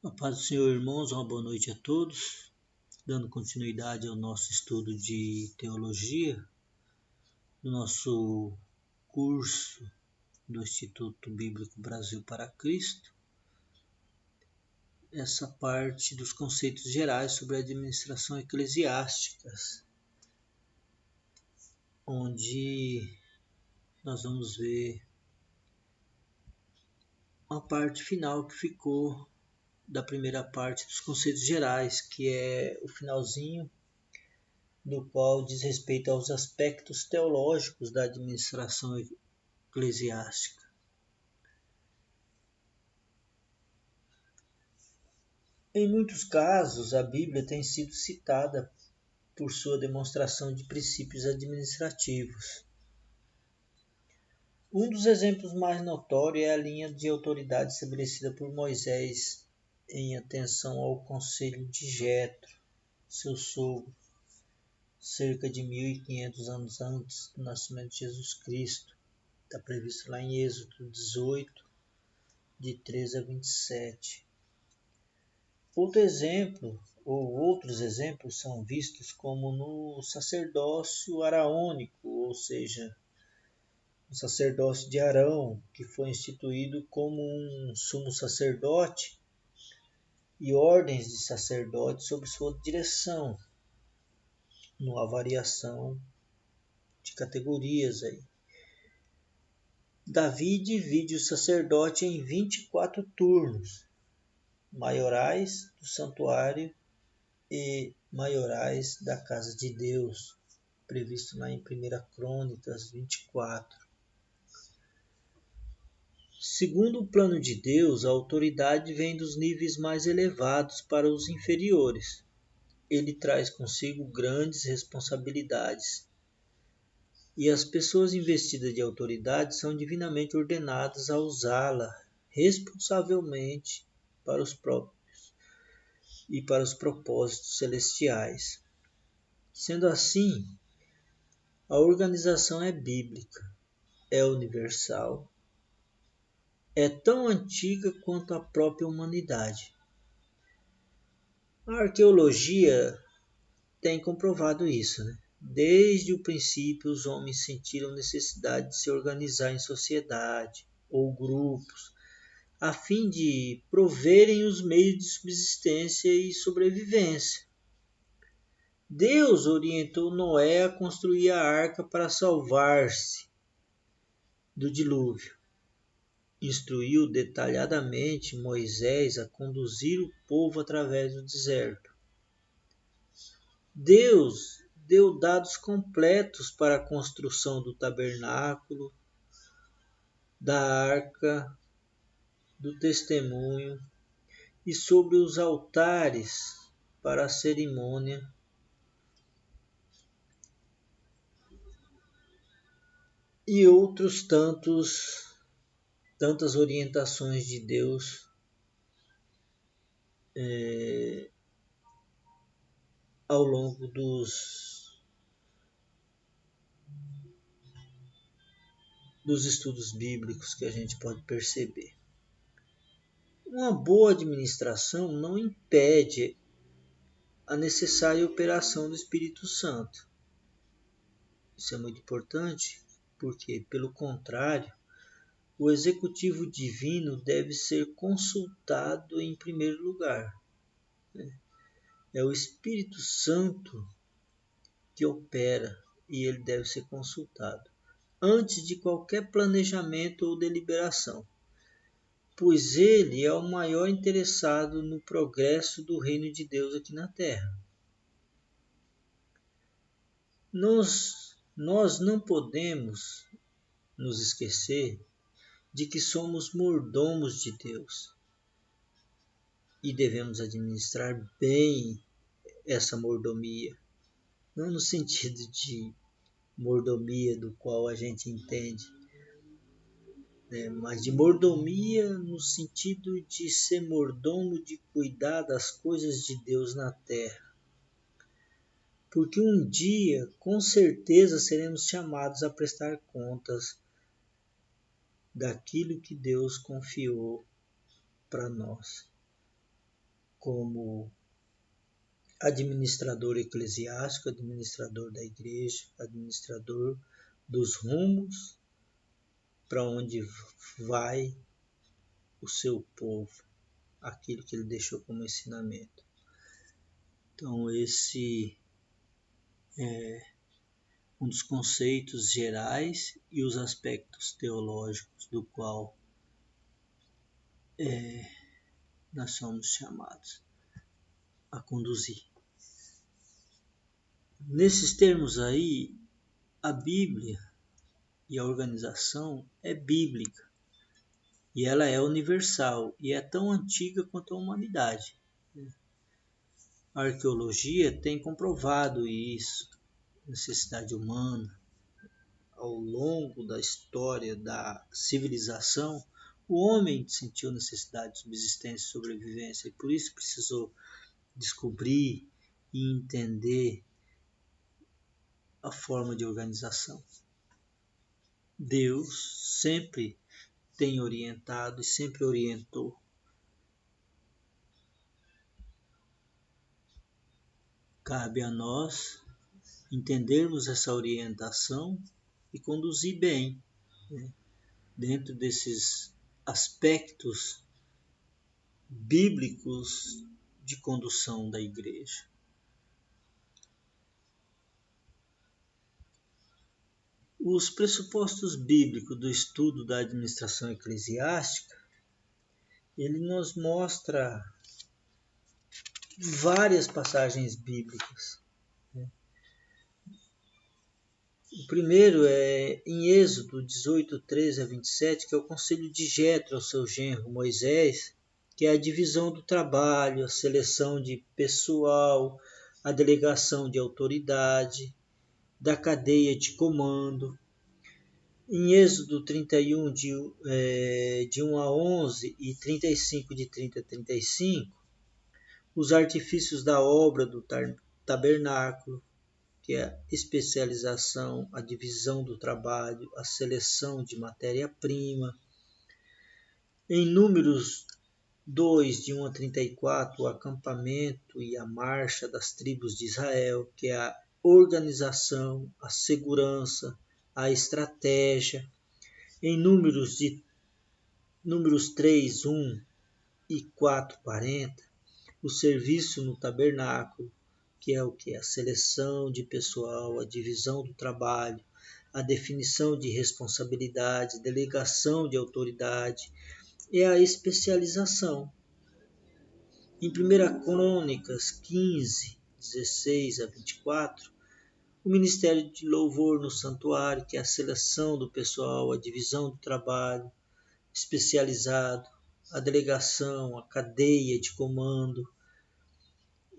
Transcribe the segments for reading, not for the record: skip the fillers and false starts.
A paz do Senhor, irmãos, uma boa noite a todos. Dando continuidade ao nosso estudo de teologia, no nosso curso do Instituto Bíblico Brasil para Cristo, essa parte dos conceitos gerais sobre a administração eclesiástica, onde nós vamos ver uma parte final que ficou da primeira parte dos conceitos gerais, que é o finalzinho, do qual diz respeito aos aspectos teológicos da administração eclesiástica. Em muitos casos, a Bíblia tem sido citada por sua demonstração de princípios administrativos. Um dos exemplos mais notórios é a linha de autoridade estabelecida por Moisés em atenção ao conselho de Jetro, seu sogro, cerca de 1500 anos antes do nascimento de Jesus Cristo. Está previsto lá em Êxodo 18, de 13 a 27. Outros exemplos são vistos como no sacerdócio araônico, ou seja, o sacerdócio de Arão, que foi instituído como um sumo sacerdote e ordens de sacerdotes sob sua direção. Não há variação de categorias aí. Davi divide o sacerdote em 24 turnos, maiorais do santuário e maiorais da casa de Deus, previsto lá em 1 Crônicas 24. Segundo o plano de Deus, a autoridade vem dos níveis mais elevados para os inferiores. Ele traz consigo grandes responsabilidades. E as pessoas investidas de autoridade são divinamente ordenadas a usá-la responsavelmente para os próprios e para os propósitos celestiais. Sendo assim, a organização é bíblica, é universal, é tão antiga quanto a própria humanidade. A arqueologia tem comprovado isso, né? Desde o princípio, os homens sentiram necessidade de se organizar em sociedade ou grupos, a fim de proverem os meios de subsistência e sobrevivência. Deus orientou Noé a construir a arca para salvar-se do dilúvio. Instruiu detalhadamente Moisés a conduzir o povo através do deserto. Deus deu dados completos para a construção do tabernáculo, da arca, do testemunho e sobre os altares para a cerimônia. E outros tantas orientações de Deus ao longo dos estudos bíblicos que a gente pode perceber. Uma boa administração não impede a necessária operação do Espírito Santo. Isso é muito importante, porque, pelo contrário, o executivo divino deve ser consultado em primeiro lugar. É o Espírito Santo que opera e ele deve ser consultado antes de qualquer planejamento ou deliberação, pois ele é o maior interessado no progresso do reino de Deus aqui na Terra. Nós não podemos nos esquecer de que somos mordomos de Deus e devemos administrar bem essa mordomia, não no sentido de mordomia do qual a gente entende, mas de mordomia no sentido de ser mordomo, de cuidar das coisas de Deus na terra. Porque um dia, com certeza, seremos chamados a prestar contas daquilo que Deus confiou para nós. como administrador eclesiástico, administrador da igreja, administrador dos rumos para onde vai o seu povo, aquilo que ele deixou como ensinamento. Então, esse é um dos conceitos gerais e os aspectos teológicos do qual nós somos chamados a conduzir. Nesses termos aí, a Bíblia e a organização é bíblica e ela é universal e é tão antiga quanto a humanidade. A arqueologia tem comprovado isso, necessidade humana. Ao longo da história da civilização, o homem sentiu necessidade de subsistência e sobrevivência e por isso precisou descobrir e entender a forma de organização. Deus sempre tem orientado e sempre orientou. Cabe a nós entendermos essa orientação e conduzir bem, né, dentro desses aspectos bíblicos de condução da igreja. Os pressupostos bíblicos do estudo da administração eclesiástica, ele nos mostra várias passagens bíblicas. O primeiro é em Êxodo 18, 13 a 27, que é o conselho de Jetro ao seu genro Moisés, que é a divisão do trabalho, a seleção de pessoal, a delegação de autoridade, da cadeia de comando. Em Êxodo 31, de 1 a 11 e 35, de 30 a 35, os artifícios da obra do tabernáculo, que é a especialização, a divisão do trabalho, a seleção de matéria-prima. Em Números 2, de 1 a 34, o acampamento e a marcha das tribos de Israel, que é a organização, a segurança, a estratégia. Em Números 3, 1 e 4, 40, o serviço no tabernáculo, que é o que? A seleção de pessoal, a divisão do trabalho, a definição de responsabilidade, delegação de autoridade e a especialização. Em 1 Crônicas 15, 16 a 24, o ministério de louvor no santuário, que é a seleção do pessoal, a divisão do trabalho especializado, a delegação, a cadeia de comando.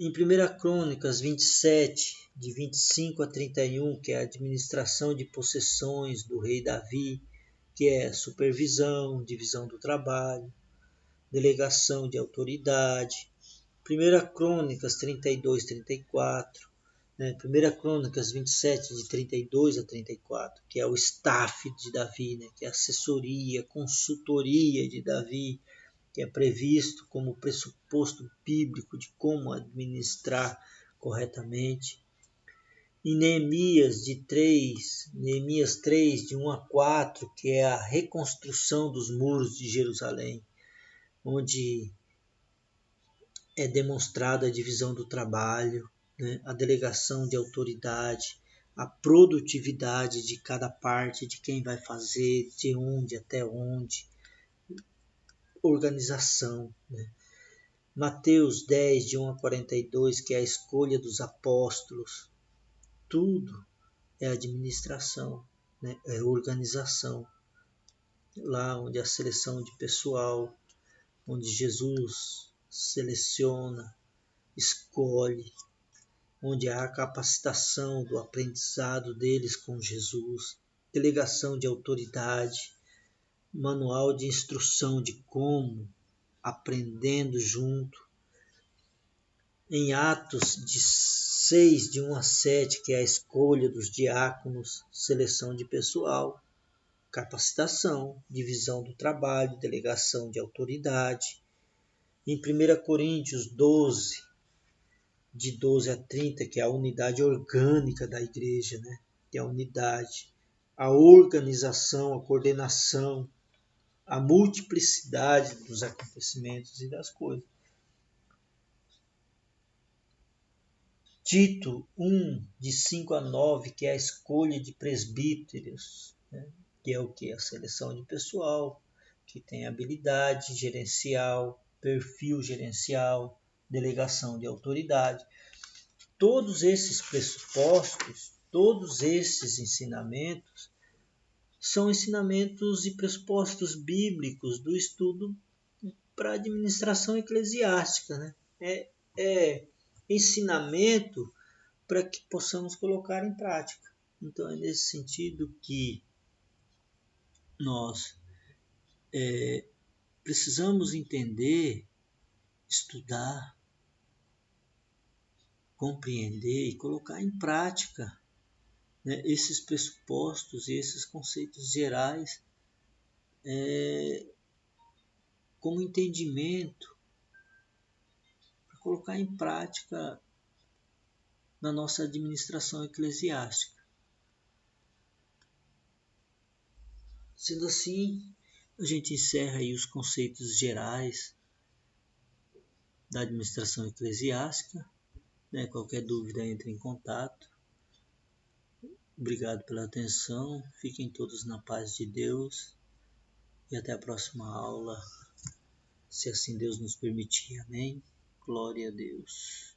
Em 1 Crônicas 27, de 25 a 31, que é a administração de possessões do rei Davi, que é supervisão, divisão do trabalho, delegação de autoridade. 1 Crônicas 32, 34, 1 Crônicas 27, de 32 a 34, que é o staff de Davi, que é a assessoria, consultoria de Davi, que é previsto como pressuposto bíblico de como administrar corretamente. Em Neemias 3, de 1 a 4, que é a reconstrução dos muros de Jerusalém, onde é demonstrada a divisão do trabalho, a delegação de autoridade, a produtividade de cada parte, de quem vai fazer, de onde até onde, organização. Mateus 10, de 1 a 42, que é a escolha dos apóstolos, tudo é administração, é organização. Lá onde a seleção de pessoal, onde Jesus seleciona, escolhe, onde há a capacitação do aprendizado deles com Jesus, delegação de autoridade, manual de instrução de como, aprendendo junto. Em Atos 6, de 1 a 7, que é a escolha dos diáconos, seleção de pessoal, capacitação, divisão do trabalho, delegação de autoridade. Em 1 Coríntios 12, de 12 a 30, que é a unidade orgânica da igreja, né? Que é a unidade, a organização, a coordenação, a multiplicidade dos acontecimentos e das coisas. Tito 1, de 5 a 9, que é a escolha de presbíteros, né? Que é o que? A seleção de pessoal, que tem habilidade gerencial, perfil gerencial, delegação de autoridade. Todos esses pressupostos, todos esses ensinamentos, são ensinamentos e pressupostos bíblicos do estudo para a administração eclesiástica, né? É ensinamento para que possamos colocar em prática. Então é nesse sentido que nós precisamos entender, estudar, compreender e colocar em prática, né, esses pressupostos e esses conceitos gerais como entendimento para colocar em prática na nossa administração eclesiástica. Sendo assim, a gente encerra aí os conceitos gerais da administração eclesiástica. Né? Qualquer dúvida, entre em contato. Obrigado pela atenção. Fiquem todos na paz de Deus. E até a próxima aula, se assim Deus nos permitir. Amém. Glória a Deus.